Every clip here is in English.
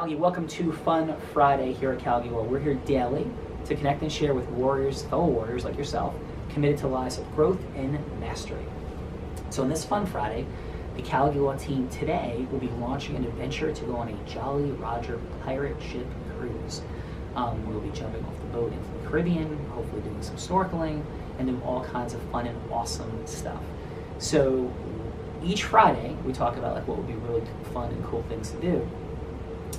Callagy. Welcome to Fun Friday here at Callagy. Well, we're here daily to connect and share with warriors, fellow warriors like yourself, committed to lives of growth and mastery. So in this Fun Friday, the Callagy team today will be launching an adventure to go on a Jolly Roger pirate ship cruise. We'll be jumping off the boat into the Caribbean, hopefully doing some snorkeling, and doing all kinds of fun and awesome stuff. So each Friday, we talk about like what would be really fun and cool things to do.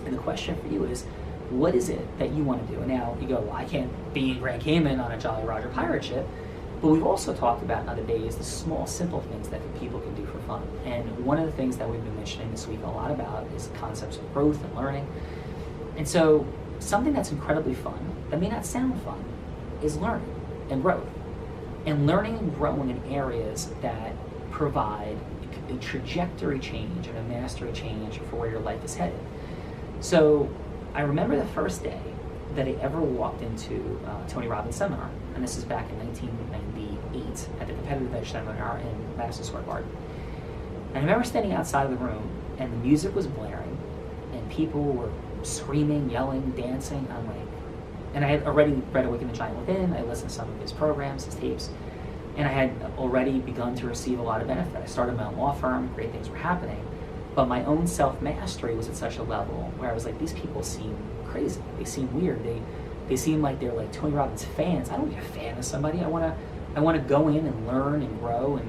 And the question for you is, what is it that you want to do? Now, you go, well, I can't be in Grand Cayman on a Jolly Roger pirate ship. But we've also talked about in other days the small, simple things that people can do for fun. And one of the things that we've been mentioning this week a lot about is concepts of growth and learning. And so something that's incredibly fun, that may not sound fun, is learning and growth. And learning and growing in areas that provide a trajectory change and a mastery change for where your life is headed. So I remember the first day that I ever walked into Tony Robbins' seminar, and this is back in 1998 at the Competitive Edge Seminar in Madison Square Garden. And I remember standing outside of the room, and the music was blaring, and people were screaming, yelling, dancing. I'm like, and I had already read Awaken the Giant Within. I listened to some of his programs, his tapes, and I had already begun to receive a lot of benefit. I started my own law firm, great things were happening, but my own self-mastery was at such a level where I was like, these people seem crazy. They seem weird. They seem like they're like Tony Robbins fans. I don't want to be a fan of somebody. I want to go in and learn and grow.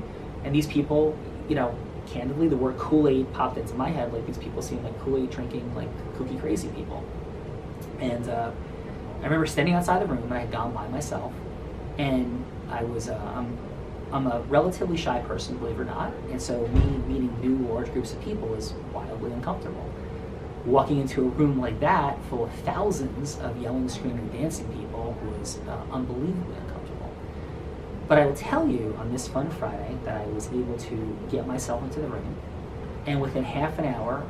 And these people, you know, candidly, the word Kool-Aid popped into my head. Like, these people seem like Kool-Aid drinking, like kooky crazy people. And I remember standing outside the room, and I had gone by myself, and I was I'm a relatively shy person, believe it or not, and so me meeting new large groups of people is wildly uncomfortable. Walking into a room like that full of thousands of yelling, screaming, dancing people was unbelievably uncomfortable. But I will tell you on this Fun Friday that I was able to get myself into the room, and within half an hour,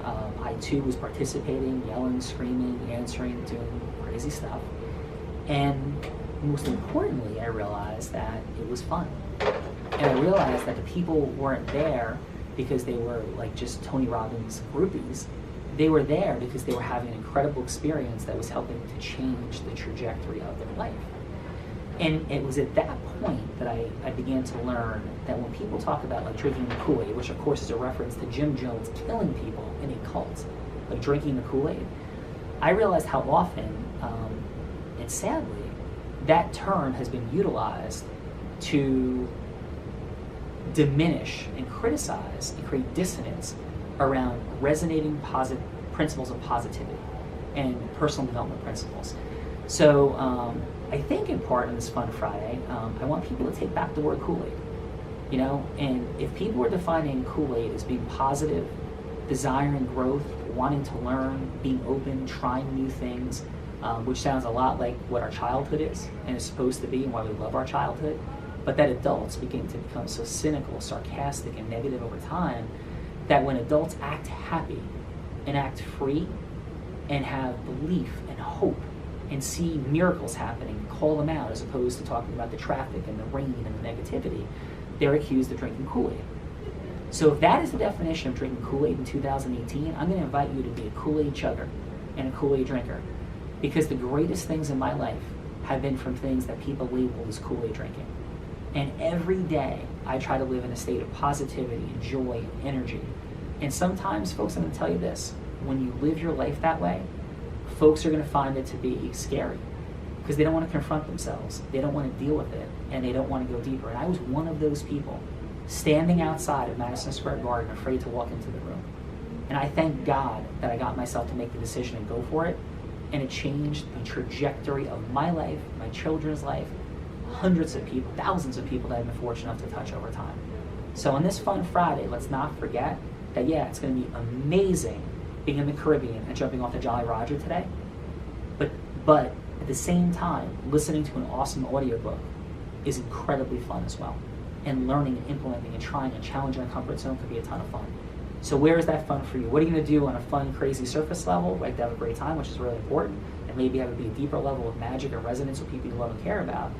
I too was participating, yelling, screaming, answering, doing crazy stuff. And most importantly, I realized that it was fun. And I realized that the people weren't there because they were like just Tony Robbins groupies. They were there because they were having an incredible experience that was helping to change the trajectory of their life. And it was at that point that I began to learn that when people talk about like drinking the Kool-Aid, which of course is a reference to Jim Jones killing people in a cult, like drinking the Kool-Aid, I realized how often, and sadly, that term has been utilized to diminish and criticize and create dissonance around resonating principles of positivity and personal development principles. So I think in part on this Fun Friday, I want people to take back the word Kool-Aid, you know, and if people are defining Kool-Aid as being positive, desiring growth, wanting to learn, being open, trying new things, which sounds a lot like what our childhood is and is supposed to be and why we love our childhood, but that adults begin to become so cynical, sarcastic, and negative over time that when adults act happy and act free and have belief and hope and see miracles happening, call them out as opposed to talking about the traffic and the rain and the negativity, they're accused of drinking Kool-Aid. So if that is the definition of drinking Kool-Aid in 2018, I'm going to invite you to be a Kool-Aid chugger and a Kool-Aid drinker, because the greatest things in my life have been from things that people label as Kool-Aid drinking. And every day I try to live in a state of positivity and joy and energy. And sometimes, folks, I'm going to tell you this, when you live your life that way, folks are going to find it to be scary because they don't want to confront themselves. They don't want to deal with it, and they don't want to go deeper. And I was one of those people standing outside of Madison Square Garden afraid to walk into the room. And I thank God that I got myself to make the decision and go for it. And it changed the trajectory of my life, my children's life, hundreds of people, thousands of people that I've been fortunate enough to touch over time. So on this Fun Friday, let's not forget that, yeah, it's going to be amazing being in the Caribbean and jumping off the Jolly Roger today. But at the same time, listening to an awesome audiobook is incredibly fun as well. And learning and implementing and trying and challenging our comfort zone could be a ton of fun. So where is that fun for you? What are you going to do on a fun, crazy surface level, like to have a great time, which is really important, and maybe have it be a deeper level of magic or resonance with people you love and care about?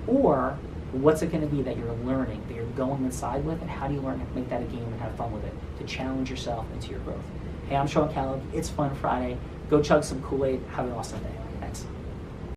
Or what's it going to be that you're learning, that you're going inside with, and how do you learn to make that a game and have fun with it, to challenge yourself into your growth? Hey, I'm Sean Callagy. It's Fun Friday. Go chug some Kool-Aid. Have an awesome day. Thanks.